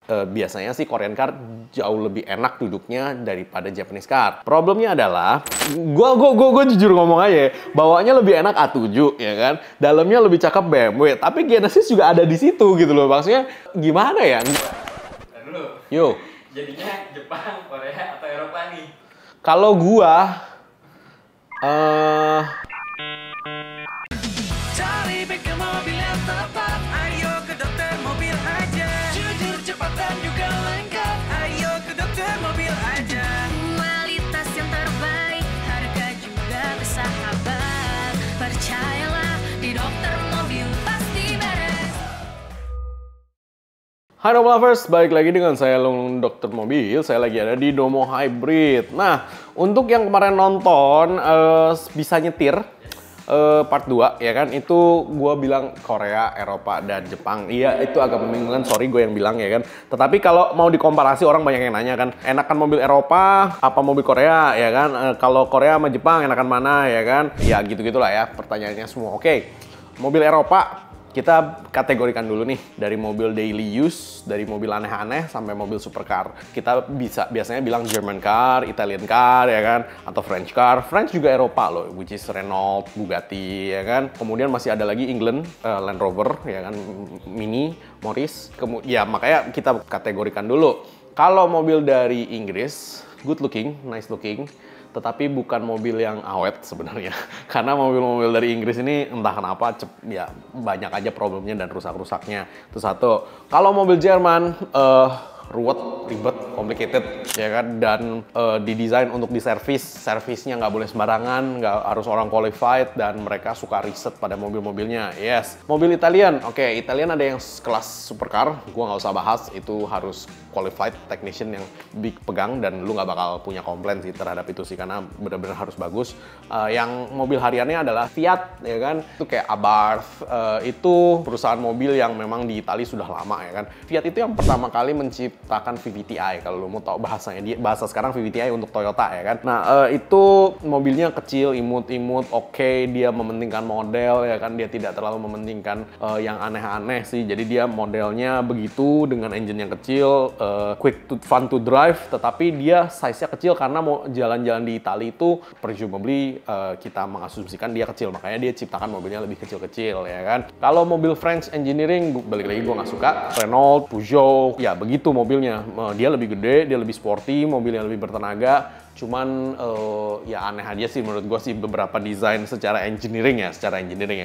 biasanya sih Korean car jauh lebih enak duduknya daripada Japanese car. Problemnya adalah, gua jujur ngomong aja, bawaannya lebih enak A7 ya kan, dalamnya lebih cakep BMW, tapi Genesis juga ada di situ gitu loh. Maksudnya gimana ya? Dulu. Yo. Jadinya Jepang, Korea atau Eropa nih? Kalau gua Cari bengkel mobil yang tepat, ayo ke Dokter Mobil aja. Jujur, cepat dan juga lengkap, ayo ke Dokter Mobil aja. Kualitas yang terbaik, harga juga bersahabat. Percayalah, di Dokter Mobil pasti beres. Hai Domo Lovers, balik lagi dengan saya Lung Dokter Mobil. Saya lagi ada di Domo Hybrid. Nah, untuk yang kemarin nonton bisa nyetir part 2 ya kan, itu gue bilang Korea, Eropa, dan Jepang. Iya, itu agak membingungkan, sorry gue yang bilang ya kan. Tetapi kalau mau dikomparasi, orang banyak yang nanya kan, enakan mobil Eropa apa mobil Korea ya kan. Kalau Korea sama Jepang enakan mana ya kan. Ya gitu-gitulah ya pertanyaannya semua. Oke, mobil Eropa kita kategorikan dulu nih, dari mobil daily use, dari mobil aneh-aneh sampai mobil supercar. Kita biasanya bilang German car, Italian car ya kan, atau French car. French juga Eropa loh, which is Renault, Bugatti ya kan. Kemudian masih ada lagi England, Land Rover ya kan, Mini, Morris. Ya makanya kita kategorikan dulu. Kalau mobil dari Inggris, good looking, nice looking, tetapi bukan mobil yang awet sebenarnya. Karena mobil-mobil dari Inggris ini entah kenapa ya banyak aja problemnya dan rusak-rusaknya. Itu satu. Kalau mobil Jerman ruwet, ribet, complicated ya kan, dan didesain untuk diservis. Servisnya nggak boleh sembarangan, nggak harus orang qualified, dan mereka suka riset pada mobil-mobilnya. Yes. Mobil Italian, oke, Italian ada yang kelas supercar, gua nggak usah bahas, itu harus qualified technician yang pegang, dan lu nggak bakal punya komplain sih terhadap itu sih, karena benar-benar harus bagus. Yang mobil hariannya adalah Fiat ya kan, itu kayak Abarth, itu perusahaan mobil yang memang di Italia sudah lama ya kan. Fiat itu yang pertama kali menciptakan VVTi, kalau lu mau tahu bahasanya, bahasa sekarang VVTi untuk Toyota ya kan. Nah, itu mobilnya kecil, imut-imut, oke, dia mementingkan model ya kan, dia tidak terlalu mementingkan yang aneh-aneh sih. Jadi dia modelnya begitu dengan engine yang kecil, quick to fun to drive, tetapi dia size-nya kecil karena mau jalan-jalan di Italia itu presumably kita mengasumsikan dia kecil, makanya dia ciptakan mobilnya lebih kecil-kecil ya kan. Kalau mobil French engineering, balik lagi gue nggak suka. Renault, Peugeot, ya begitu mobilnya. Dia lebih gede, dia lebih sporty, mobilnya lebih bertenaga. Cuman ya aneh aja sih menurut gue sih beberapa desain secara engineering ya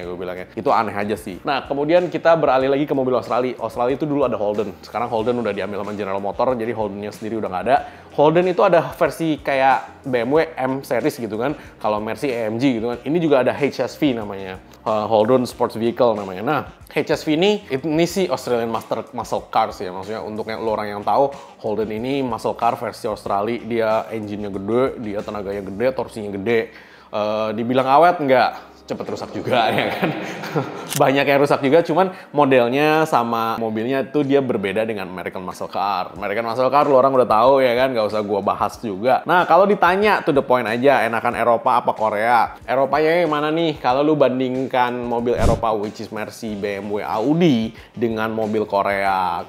gue bilangnya. Itu aneh aja sih. Nah, kemudian kita beralih lagi ke mobil Australia. Australia itu dulu ada Holden. Sekarang Holden udah diambil sama General Motor, jadi Holdennya sendiri udah nggak ada. Holden itu ada versi kayak BMW M series gitu kan. Kalau Mercy AMG gitu kan. Ini juga ada HSV namanya. Holden Sports Vehicle namanya. Nah, HSV ini sih Australian Muscle Cars ya. Maksudnya untuk lo orang yang tahu, Holden ini muscle car versi Australia. Dia engine-nya gede, dia tenaganya gede, torsinya gede. Dibilang awet enggak, cepet rusak juga ya kan. Banyak yang rusak juga, cuman modelnya sama mobilnya itu dia berbeda dengan American Muscle Car. American Muscle Car lo orang udah tahu ya kan, nggak usah gua bahas juga. Nah, kalau ditanya to the point aja, enakan Eropa apa Korea? Eropanya yang mana nih? Kalau lu bandingkan mobil Eropa which is Mercy, BMW, Audi dengan mobil Korea,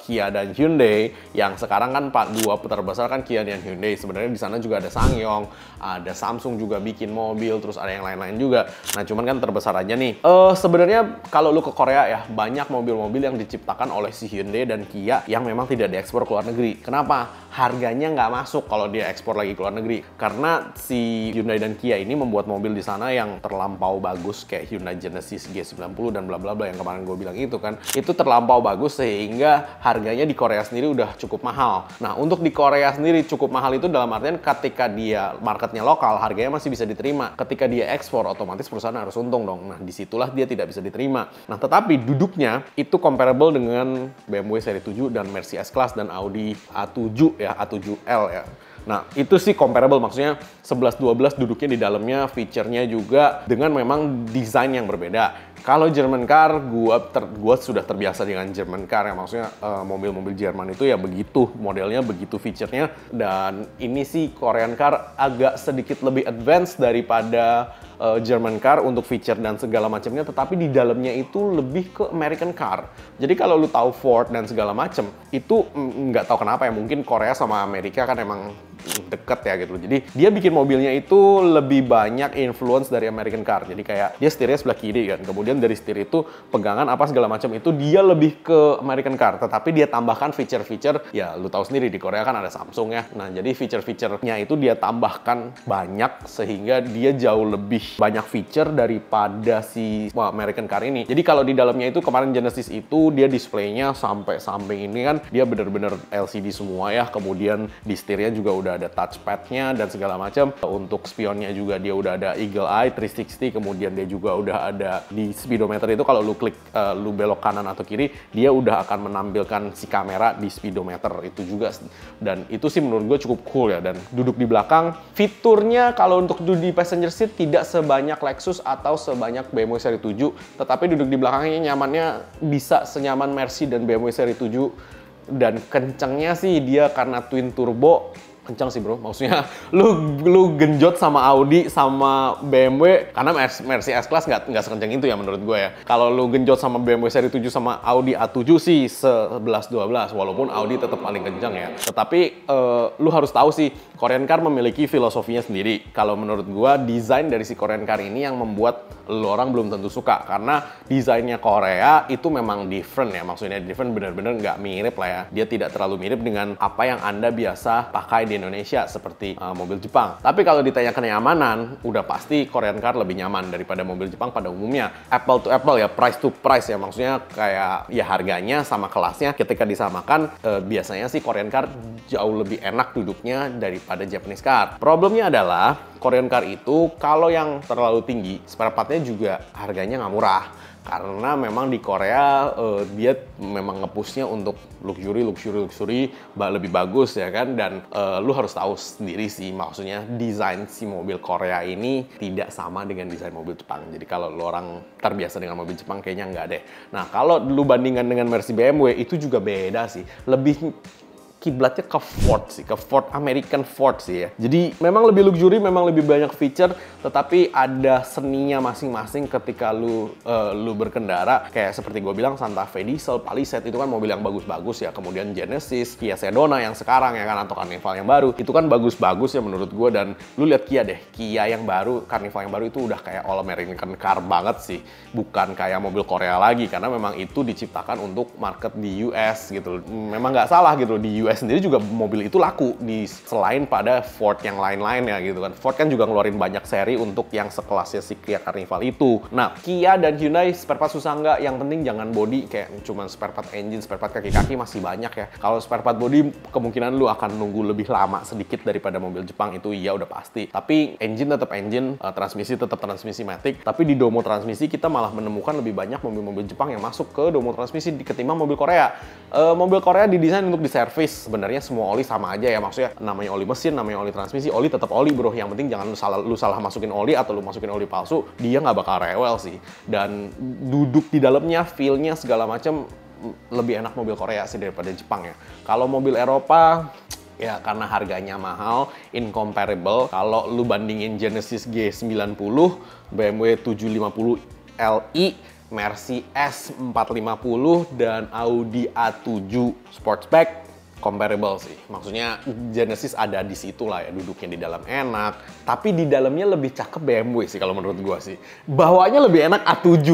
Kia dan Hyundai, yang sekarang kan dua terbesar kan Kia dan Hyundai. Sebenarnya di sana juga ada SsangYong, ada Samsung juga bikin mobil, terus ada yang lain-lain juga. Nah, cuman kan terbesar aja nih. Sebenarnya kalau lu ke Korea ya, banyak mobil-mobil yang diciptakan oleh si Hyundai dan Kia yang memang tidak diekspor ke luar negeri. Kenapa? Harganya nggak masuk kalau dia ekspor lagi ke luar negeri. Karena si Hyundai dan Kia ini membuat mobil di sana yang terlampau bagus, kayak Hyundai Genesis G90 dan bla bla bla yang kemarin gue bilang itu kan. Itu terlampau bagus sehingga harganya di Korea sendiri udah cukup mahal. Nah, untuk di Korea sendiri cukup mahal itu dalam artian ketika dia marketnya lokal, harganya masih bisa diterima. Ketika dia ekspor, otomatis perusahaan harus untung dong. Nah, disitulah dia tidak bisa diterima. Nah, tetapi duduknya itu comparable dengan BMW seri 7 dan Mercy S-Class dan Audi A7 ya, A7L ya. Nah, itu sih comparable, maksudnya 11-12 duduknya di dalamnya, feature-nya juga dengan memang desain yang berbeda. Kalau German car, gua sudah terbiasa dengan German car ya, maksudnya mobil-mobil Jerman itu ya begitu, modelnya begitu, feature-nya. Dan ini sih Korean car agak sedikit lebih advance daripada German car untuk feature dan segala macamnya, tetapi di dalamnya itu lebih ke American car. Jadi kalau lu tahu Ford dan segala macam, itu nggak tahu kenapa ya, mungkin Korea sama Amerika kan emang deket ya gitu. Jadi dia bikin mobilnya itu lebih banyak influence dari American car. Jadi kayak dia setirnya sebelah kiri kan. Kemudian dari setir itu pegangan apa segala macam itu dia lebih ke American car. Tetapi dia tambahkan feature-feature, ya lu tahu sendiri di Korea kan ada Samsung ya. Nah jadi feature-featurenya itu dia tambahkan banyak sehingga dia jauh lebih banyak feature daripada si American car ini. Jadi kalau di dalamnya itu kemarin Genesis itu dia displaynya sampai samping ini kan dia bener-bener LCD semua ya. Kemudian di setirnya juga udah ada touchpad-nya dan segala macam. Untuk spionnya juga dia udah ada Eagle Eye 360, kemudian dia juga udah ada di speedometer itu kalau lu klik lu belok kanan atau kiri, dia udah akan menampilkan si kamera di speedometer itu juga. Dan itu sih menurut gue cukup cool ya. Dan duduk di belakang, fiturnya kalau untuk duduk di passenger seat tidak sebanyak Lexus atau sebanyak BMW seri 7, tetapi duduk di belakangnya nyamannya bisa senyaman Mercy dan BMW seri 7. Dan kencengnya sih dia karena twin turbo kencang sih bro, maksudnya lu genjot sama Audi sama BMW, karena Mercy S-Class nggak sekencang itu ya menurut gue ya. Kalau lu genjot sama BMW seri 7 sama Audi A7 sih 11-12, walaupun Audi tetap paling kencang ya. Tetapi lu harus tahu sih, Korean Car memiliki filosofinya sendiri. Kalau menurut gue, desain dari si Korean Car ini yang membuat lu orang belum tentu suka, karena desainnya Korea itu memang different ya, maksudnya different bener-bener nggak mirip lah ya. Dia tidak terlalu mirip dengan apa yang Anda biasa pakai di Indonesia seperti mobil Jepang. Tapi kalau ditanya kenyamanan, udah pasti Korean Car lebih nyaman daripada mobil Jepang pada umumnya. Apple to apple ya, price to price ya, maksudnya kayak ya harganya sama kelasnya ketika disamakan, biasanya sih Korean Car jauh lebih enak duduknya daripada Japanese Car. Problemnya adalah Korean Car itu kalau yang terlalu tinggi, spare partnya juga harganya nggak murah. Karena memang di Korea dia memang nge-pushnya untuk luxury lebih bagus ya kan. Dan lu harus tahu sendiri sih, maksudnya desain si mobil Korea ini tidak sama dengan desain mobil Jepang. Jadi kalau lu orang terbiasa dengan mobil Jepang kayaknya nggak deh. Nah kalau lu bandingkan dengan Mercy BMW itu juga beda sih, lebih kiblatnya ke Ford sih, ke Ford, American Ford sih ya. Jadi memang lebih luxury, memang lebih banyak feature, tetapi ada seninya masing-masing ketika lu berkendara. Kayak seperti gue bilang, Santa Fe Diesel, Palisade itu kan mobil yang bagus-bagus ya. Kemudian Genesis, Kia Sedona yang sekarang ya kan, atau Carnival yang baru, itu kan bagus-bagus ya menurut gue. Dan lu lihat Kia deh, Kia yang baru, Carnival yang baru itu udah kayak all American car banget sih. Bukan kayak mobil Korea lagi, karena memang itu diciptakan untuk market di US gitu. Memang nggak salah gitu, di US sendiri juga mobil itu laku selain pada Ford yang lain-lain ya gitu kan. Ford kan juga ngeluarin banyak seri untuk yang sekelasnya si Kia Carnival itu. Nah, Kia dan Hyundai spare part susah nggak? Yang penting jangan body, kayak cuman spare part engine, spare part kaki-kaki masih banyak ya. Kalau spare part body kemungkinan lu akan nunggu lebih lama sedikit daripada mobil Jepang, itu iya udah pasti. Tapi engine tetap engine, transmisi tetap transmisi matic. Tapi di Domo transmisi kita malah menemukan lebih banyak mobil-mobil Jepang yang masuk ke Domo transmisi ketimbang mobil Korea. Mobil Korea didesain untuk diservis. Sebenarnya semua oli sama aja ya, maksudnya namanya oli mesin, namanya oli transmisi, oli tetap oli bro. Yang penting jangan lu salah masukin oli atau lu masukin oli palsu, dia nggak bakal rewel sih. Dan duduk di dalamnya, feel-nya segala macam lebih enak mobil Korea sih daripada Jepang ya. Kalau mobil Eropa ya karena harganya mahal, incomparable. Kalau lu bandingin Genesis G90, BMW 750 Li, Mercy S450 dan Audi A7 Sportsback, comparable sih. Maksudnya Genesis ada di situ lah ya, duduknya di dalam enak, tapi di dalamnya lebih cakep BMW sih kalau menurut gua sih. Bawaannya lebih enak A7.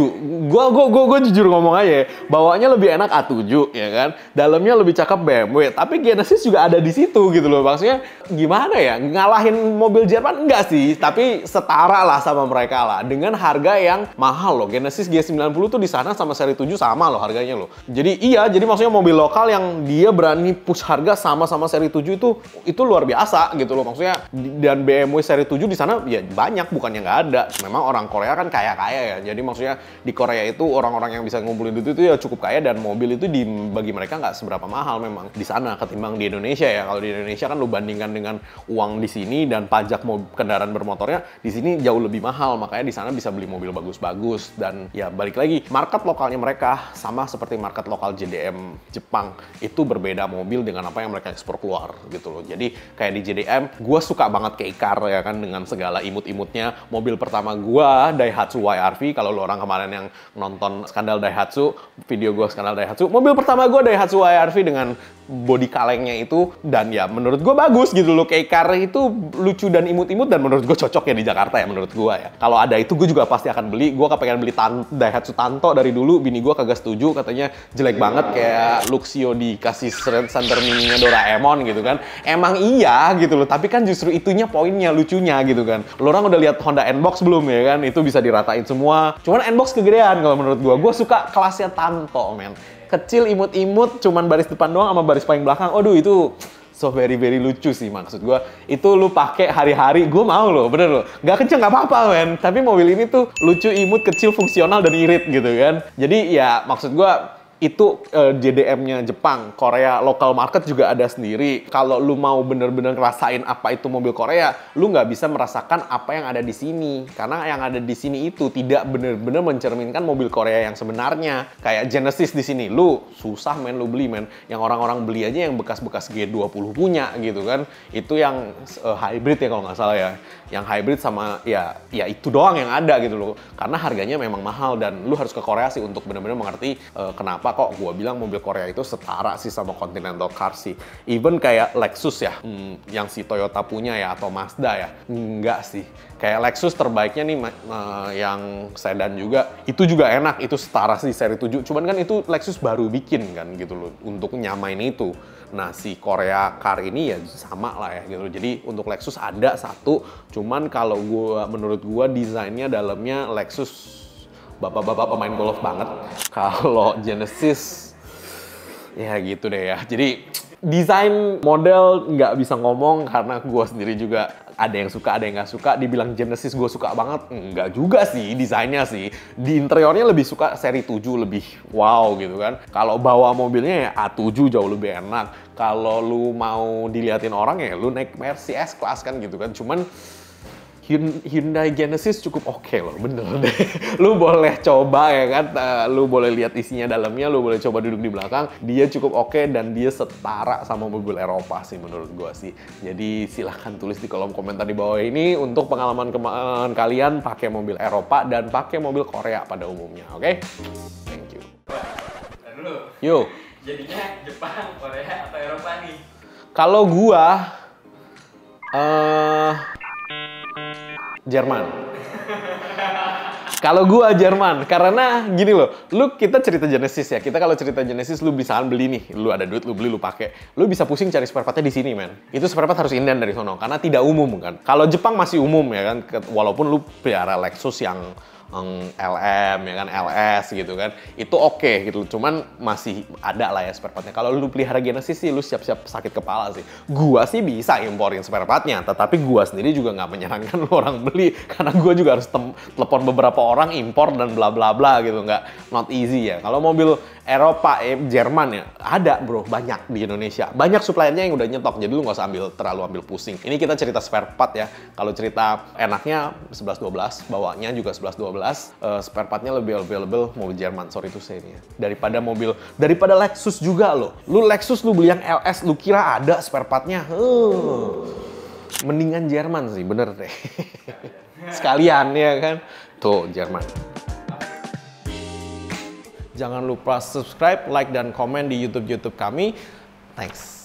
Gua jujur ngomong aja ya, bawaannya lebih enak A7 ya kan. Dalamnya lebih cakep BMW, tapi Genesis juga ada di situ gitu loh. Maksudnya gimana ya? Ngalahin mobil Jerman enggak sih, tapi setara lah sama mereka lah dengan harga yang mahal loh. Genesis G90 tuh di sana sama seri 7 sama loh harganya loh. Jadi iya, jadi maksudnya mobil lokal yang dia berani push harga sama-sama seri 7 itu luar biasa gitu loh. Maksudnya dan BMW seri 7 di sana ya banyak, bukannya nggak ada. Memang orang Korea kan kaya-kaya ya. Jadi maksudnya di Korea itu orang-orang yang bisa ngumpulin duit itu ya cukup kaya, dan mobil itu bagi mereka nggak seberapa mahal memang di sana ketimbang di Indonesia ya. Kalau di Indonesia kan lu bandingkan dengan uang di sini dan pajak kendaraan bermotornya di sini jauh lebih mahal. Makanya di sana bisa beli mobil bagus-bagus. Dan ya balik lagi, market lokalnya mereka sama seperti market lokal JDM Jepang, itu berbeda mobil, mobil dengan apa yang mereka ekspor keluar gitu loh. Jadi kayak di JDM, gue suka banget K-Car ya kan dengan segala imut-imutnya. Mobil pertama gue Daihatsu YRV. Kalau lo orang kemarin yang nonton skandal Daihatsu, video gue skandal Daihatsu, mobil pertama gue Daihatsu YRV dengan body kalengnya itu, dan ya menurut gue bagus gitu loh. K-Car itu lucu dan imut-imut dan menurut gue cocok ya di Jakarta ya menurut gue ya. Kalau ada itu gue juga pasti akan beli. Gue kepengen beli Daihatsu Tanto dari dulu, bini gue kagak setuju, katanya jelek banget kayak Luxio dikasih Center Mini-nya Doraemon gitu kan. Emang iya gitu loh, tapi kan justru itunya poinnya, lucunya gitu kan. Lo orang udah lihat Honda N-Box belum ya kan? Itu bisa diratain semua. Cuman N-Box kegedean kalau menurut gue. Gue suka kelasnya Tanto, men. Kecil, imut-imut, cuman baris depan doang sama baris paling belakang. Aduh, itu so very lucu sih maksud gue. Itu lu pakai hari-hari, gue mau loh, bener loh. Gak kenceng gak apa-apa, men. Tapi mobil ini tuh lucu, imut, kecil, fungsional, dan irit gitu kan. Jadi ya maksud gue, itu JDM-nya Jepang. Korea local market juga ada sendiri. Kalau lu mau bener-bener ngerasain apa itu mobil Korea, lu nggak bisa merasakan apa yang ada di sini. Karena yang ada di sini itu tidak bener-bener mencerminkan mobil Korea yang sebenarnya. Kayak Genesis di sini, lu susah men lu beli men. Yang orang-orang beli aja yang bekas-bekas G20 punya gitu kan. Itu yang hybrid ya kalau nggak salah ya. Yang hybrid sama ya itu doang yang ada gitu loh. Karena harganya memang mahal dan lu harus ke Korea sih untuk bener-bener mengerti kenapa kok gue bilang mobil Korea itu setara sih sama Continental Car sih. Even kayak Lexus ya, yang si Toyota punya ya, atau Mazda ya. Enggak sih. Kayak Lexus terbaiknya nih yang sedan juga, itu juga enak, itu setara sih seri 7. Cuman kan itu Lexus baru bikin kan gitu loh, untuk nyamain itu. Nah si Korea Car ini ya sama lah ya gitu. Jadi untuk Lexus ada satu, cuman kalau menurut gue desainnya dalamnya Lexus bapak-bapak pemain golf banget. Kalau Genesis, ya gitu deh ya. Jadi desain model nggak bisa ngomong karena gue sendiri juga ada yang suka, ada yang nggak suka. Dibilang Genesis gue suka banget, nggak juga sih desainnya sih. Di interiornya lebih suka seri 7, lebih wow gitu kan. Kalau bawa mobilnya ya A7 jauh lebih enak. Kalau lu mau diliatin orang ya lu naik Mercy S-Class kan gitu kan. Cuman Hyundai Genesis cukup oke loh, bener deh. Lu boleh coba ya kan, lu boleh lihat isinya dalamnya, lu boleh coba duduk di belakang. Dia cukup oke dan dia setara sama mobil Eropa sih menurut gua sih. Jadi silahkan tulis di kolom komentar di bawah ini untuk pengalaman kalian pakai mobil Eropa dan pakai mobil Korea pada umumnya, oke? Thank you. Dan dulu. Yo. Jadinya Jepang, Korea, atau Eropa nih? Kalau gua Jerman. Kalau gua Jerman, karena gini loh, kita cerita Genesis ya. Kita kalau cerita Genesis, lu bisa beli nih, lu ada duit, lu beli, lu pakai. Lu bisa pusing cari spare partnya di sini, men. Itu spare part harus inden dari sono, karena tidak umum kan. Kalau Jepang masih umum ya kan, walaupun lu pelihara Lexus yang LM ya kan, LS gitu kan, itu oke gitu, cuman masih ada lah ya spare partnya. Kalau lu pelihara Genesis sih lu siap-siap sakit kepala sih. Gua sih bisa imporin spare partnya, tetapi gua sendiri juga nggak menyarankan lu orang beli, karena gua juga harus telepon beberapa orang impor dan bla bla bla gitu, nggak not easy ya. Kalau mobil Eropa, Jerman ya ada bro, banyak di Indonesia, banyak suppliernya yang udah nyetok, jadi lu nggak usah terlalu ambil pusing. Ini kita cerita spare part ya. Kalau cerita enaknya 11-12, bawanya juga 11-12. Spare partnya lebih available mobil Jerman, sorry itu saya ini ya. Daripada Lexus juga loh. Lu Lexus lu beli yang LS, lu kira ada spare partnya? Mendingan Jerman sih, bener deh. Sekalian ya kan. Tuh Jerman. Jangan lupa subscribe, like, dan komen di YouTube kami. Thanks.